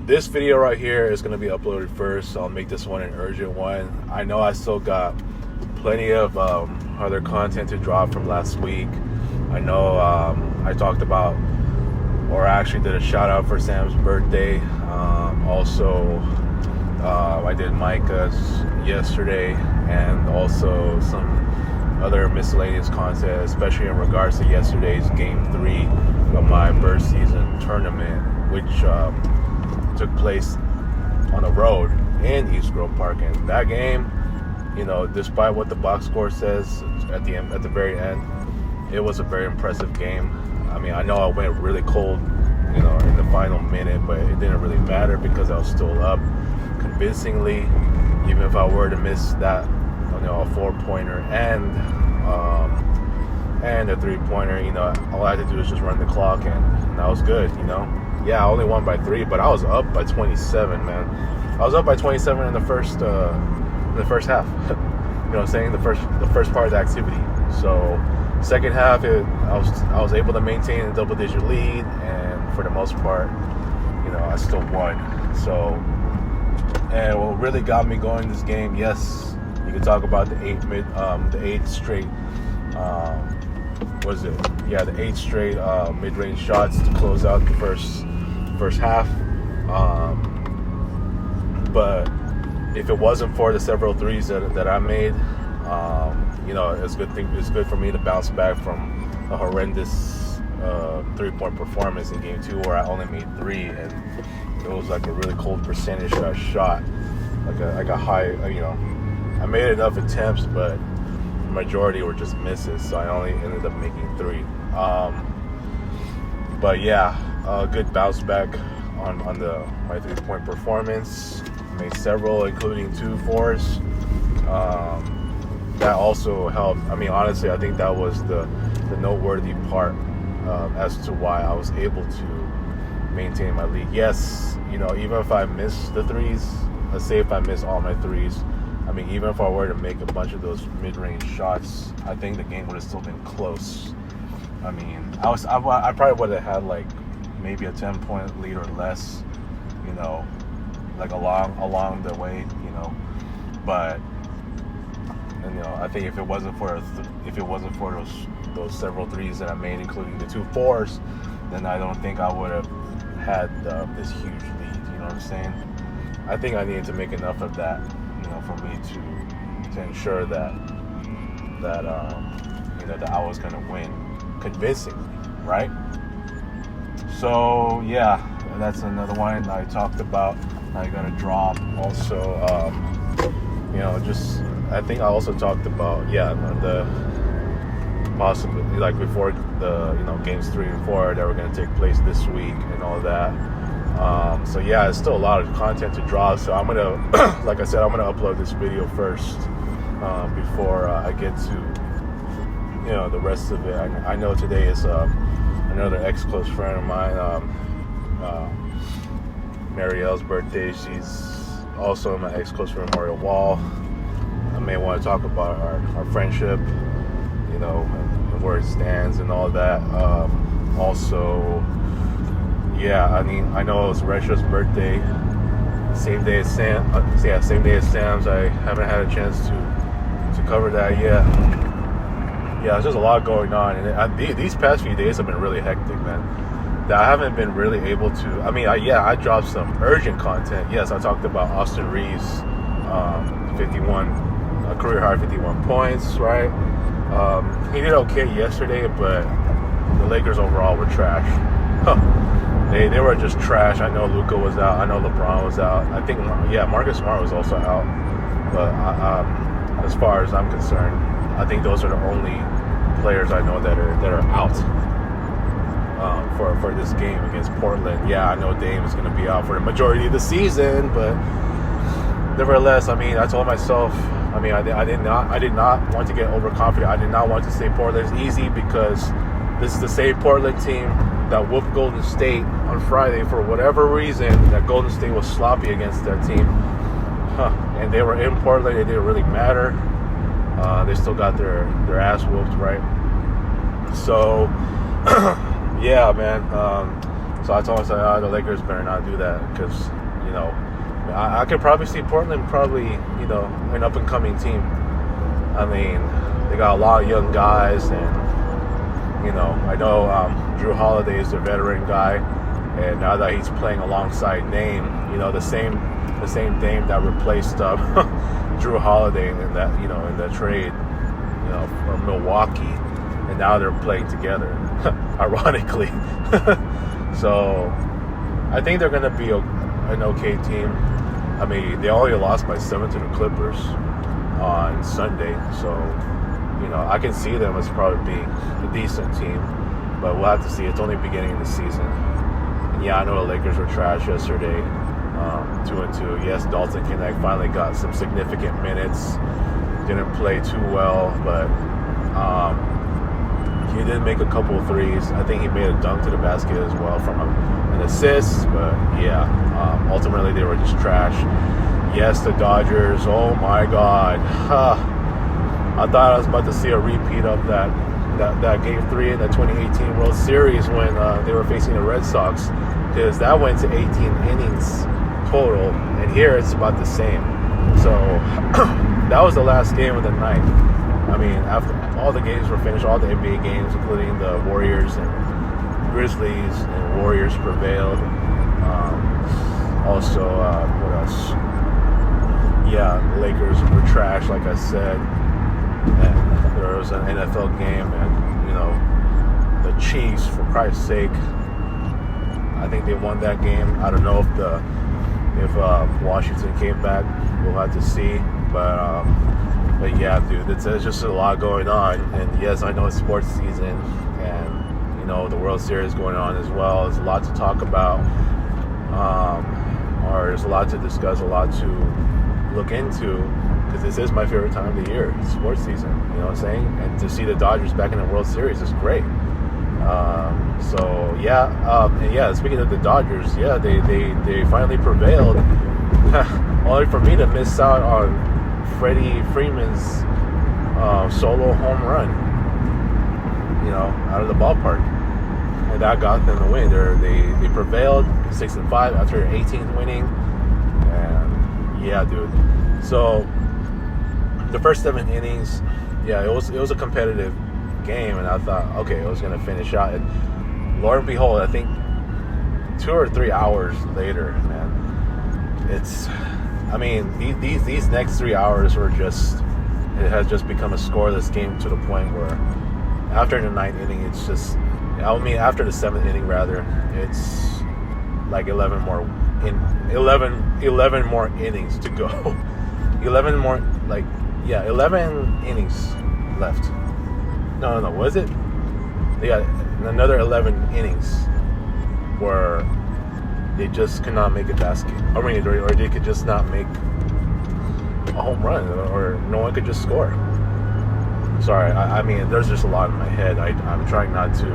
this video right here is going to be uploaded first, so I'll make this one an urgent one. I know I still got plenty of other content to drop from last week. I know I talked about, or I actually did a shout out for Sam's birthday. Also, I did Micah's yesterday, and also some other miscellaneous content, especially in regards to yesterday's Game 3 of my BER Season Tournament, which took place on the road in East Grove Park. And that game, you know, despite what the box score says at the very end, it was a very impressive game. I mean, I know I went really cold, you know, in the final minute, but it didn't really matter because I was still up convincingly. Even if I were to miss that, you know, a 4-pointer and a 3-pointer, you know, all I had to do was just run the clock, and that was good, you know. Yeah, I only won by 3, but I was up by 27, man. I was up by 27 in the first half. You know what I'm saying? The first part of the activity. So second half, I was able to maintain a double-digit lead, and for the most part, you know, I still won. So, and what really got me going this game, yes, you can talk about the eight straight. What is it? Yeah, the 8 straight mid-range shots to close out the first half. But if it wasn't for the several threes that I made, you know, it's good for me to bounce back from a horrendous 3-point performance in Game 2 where I only made 3, and it was like a really cold percentage that I shot, like a high, you know, I made enough attempts, but the majority were just misses, so I only ended up making 3. But yeah, good bounce back on my 3-point performance. Made several, including 2 fours. That also helped. I mean, honestly, I think that was the noteworthy part as to why I was able to maintain my lead. Yes, you know, even if I miss the threes, let's say if I miss all my threes, I mean, even if I were to make a bunch of those mid-range shots, I think the game would have still been close. I mean, I probably would have had like maybe a 10-point lead or less, you know, like along the way, you know. But, and, you know, I think if it wasn't for those several threes that I made, including the 2 fours, then I don't think I would have had this huge lead. You know what I'm saying? I think I needed to make enough of that, you know, for me to ensure that you know, that I was gonna win convincingly, right? So yeah, that's another one I talked about. I got a drop. Also, you know, just I think I also talked about the possibly like before the, you know, games 3 and 4 that were going to take place this week and all that. So yeah, it's still a lot of content to draw. So I'm gonna, like I said, I'm gonna upload this video first before I get to, you know, the rest of it. I know today is another ex-close friend of mine, Marielle's birthday. She's also my ex-close friend, Memorial Wall. I may want to talk about our friendship, you know, and where it stands and all that. Also, yeah, I mean, I know it's Resha's birthday, same day as Sam's. I haven't had a chance to cover that yet. Yeah, there's just a lot going on, and these past few days have been really hectic, man. That I haven't been really able to. I mean, I dropped some urgent content. Yes, I talked about Austin Reeves, 51 career high 51 points, right? He did okay yesterday, but the Lakers overall were trash. They were just trash. I know Luka was out. I know LeBron was out. I think, yeah, Marcus Smart was also out. But as far as I'm concerned, I think those are the only players I know that are out for this game against Portland. Yeah, I know Dame is going to be out for the majority of the season, but nevertheless, I mean, I told myself, I mean, I did not want to get overconfident. I did not want to say Portland's easy, because this is the same Portland team that whooped Golden State on Friday. For whatever reason, that Golden State was sloppy against their team. And they were in Portland. It didn't really matter. They still got their ass whooped, right? So, yeah, man. So I told him, the Lakers better not do that because, I could probably see Portland probably, an up-and-coming team. I mean, they got a lot of young guys, and, I know Drew Holiday is a veteran guy, and now that he's playing alongside Dame, the same Dame that replaced Drew Holiday in that, in the trade, from Milwaukee, and now they're playing together, ironically. So I think they're going to be an okay team. I mean, they only lost by 7 to the Clippers on Sunday, so I can see them as probably being a decent team, but we'll have to see. It's only beginning of the season. And yeah, I know the Lakers were trash yesterday, 2-2. Yes, Dalton Knecht finally got some significant minutes. Didn't play too well, but he did make a couple of threes. I think he made a dunk to the basket as well from an assist, but yeah, ultimately they were just trash. Yes, the Dodgers, oh my God. I thought I was about to see a repeat of that Game 3 in the 2018 World Series when they were facing the Red Sox, because that went to 18 innings total, and here it's about the same. So that was the last game of the night. I mean, after all the games were finished, all the NBA games, including the Warriors and Grizzlies, and Warriors prevailed. Also, what else? Yeah, the Lakers were trash, like I said. And there was an NFL game, and the Chiefs, for Christ's sake, I think they won that game. I don't know if Washington came back. We'll have to see. But yeah, dude, there's just a lot going on. And yes, I know it's sports season, and the World Series going on as well. There's a lot to talk about, or there's a lot to discuss, a lot to look into, because this is my favorite time of the year, sports season. You know what I'm saying? And to see the Dodgers back in the World Series is great. So yeah, and yeah. Speaking of the Dodgers, yeah, they finally prevailed. Only for me to miss out on Freddie Freeman's solo home run, out of the ballpark, and that got them the win. They prevailed 6-5 after their 18th winning, and yeah, dude. So the first 7 innings, yeah, it was a competitive game, and I thought, okay, it was gonna finish out, and lo and behold, I think 2 or 3 hours later, man, I mean, these next 3 hours it has just become a scoreless game, to the point where after the 9th inning, it's just, after the 7th inning rather, it's like 11 more innings to go. 11 more, 11 innings left. No, was it? They got another 11 innings where they just could not make a basket. Or they could just not make a home run, or no one could just score. Sorry, I mean, there's just a lot in my head. I'm trying not to,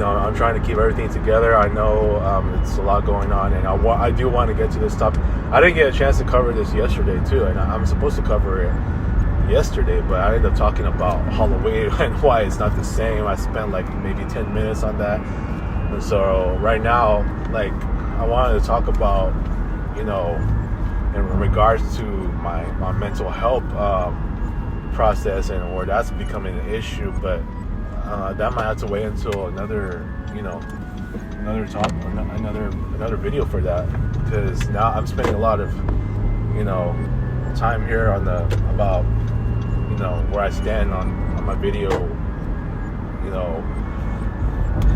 I'm trying to keep everything together. I know it's a lot going on, and I do want to get to this topic. I didn't get a chance to cover this yesterday, too, and I'm supposed to cover it yesterday, but I ended up talking about Halloween and why it's not the same. I spent maybe 10 minutes on that. And so right now, I wanted to talk about, in regards to my mental health process, and where that's becoming an issue, but that might have to wait until another video for that, because now I'm spending a lot of, time here on about where I stand on my video,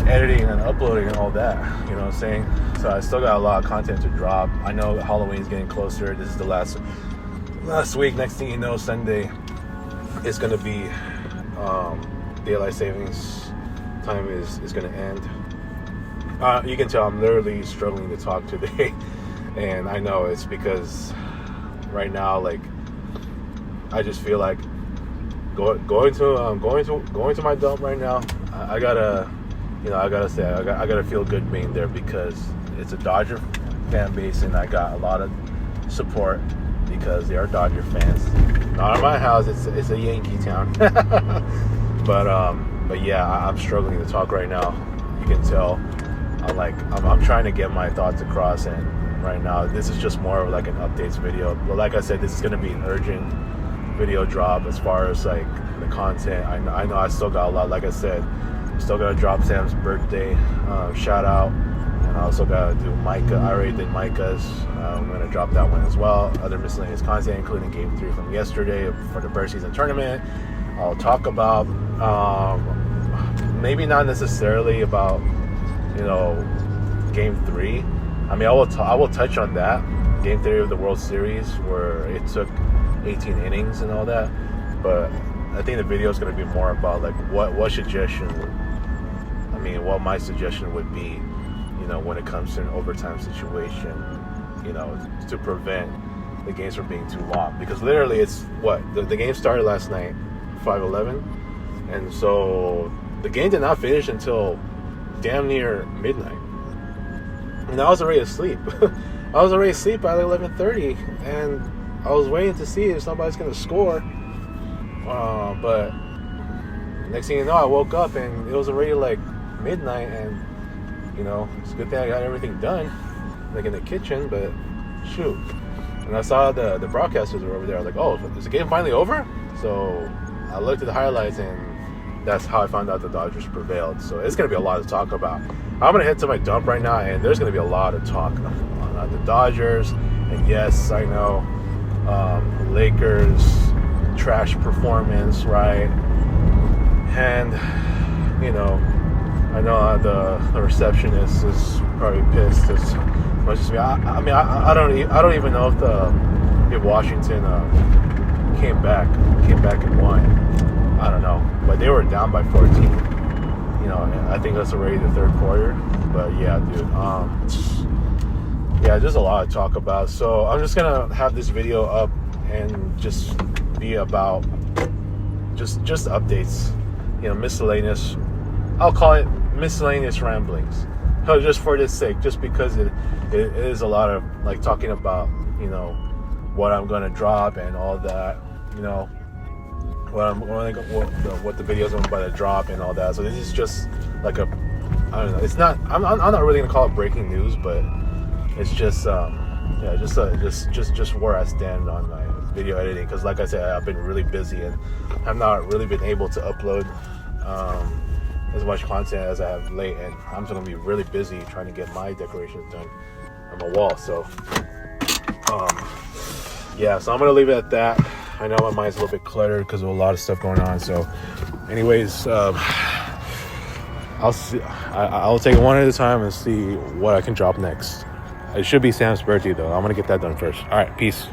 editing and uploading and all that, you know what I'm saying? So I still got a lot of content to drop. I know that Halloween's getting closer. This is the last week. Next thing you know, Sunday is going to be daylight savings time is going to end. You can tell I'm literally struggling to talk today, and I know it's because right now, I just feel like going to my dump right now. I gotta say, I gotta feel good being there, because it's a Dodger fan base, and I got a lot of support because they are Dodger fans. Not in my house; it's a Yankee town. But yeah, I'm struggling to talk right now. You you can tell, I'm trying to get my thoughts across, and right now this is just more of like an updates video. But like I said, this is going to be an urgent video drop as far as like the content. I know I still got a lot. Like I said, I'm still gonna drop Sam's birthday shout out, and I also gotta do Micah. I already did Micah's. I'm gonna drop that one as well. Other miscellaneous content, including Game 3 from yesterday for the BER Season Tournament. I'll talk about maybe not necessarily about Game 3. I mean, I will touch on that Game 3 of the World Series where it took 18 innings and all that, but I think the video is going to be more about like what my suggestion would be, when it comes to an overtime situation, to prevent the games from being too long. Because literally it's the game started last night 5:11, and so the game did not finish until damn near midnight, and I was already asleep. I was already asleep by like 11:30, and I was waiting to see if somebody's going to score. But next thing you know, I woke up and it was already like midnight, and it's a good thing I got everything done, like in the kitchen. But shoot, and I saw the broadcasters were over there. I was like, oh, is the game finally over? So I looked at the highlights, and that's how I found out the Dodgers prevailed. So it's gonna be a lot to talk about. I'm gonna head to my dump right now, and there's gonna be a lot of talk on the Dodgers. And yes, I know, Lakers trash performance, right? And I know the receptionist is probably pissed as much as me. I don't even know if Washington came back and won. I don't know, but they were down by 14. And I think that's already the third quarter. But yeah, dude. There's a lot to talk about. So I'm just gonna have this video up and just be about just updates, miscellaneous. I'll call it miscellaneous ramblings, just for this sake, just because it is a lot of like talking about what I'm gonna drop and all that, what the videos I'm about to drop and all that. So this is just like I don't know. It's not. I'm not really gonna call it breaking news, but it's just just where I stand on my video editing, because like I said, I've been really busy and I've not really been able to upload as much content as I have late, and I'm just gonna be really busy trying to get my decorations done on the wall. So so I'm gonna leave it at that. I know my mind's a little bit cluttered because of a lot of stuff going on. So anyways, I'll take it one at a time and see what I can drop next. It should be Sam's birthday though. I'm gonna get that done first. All right, peace.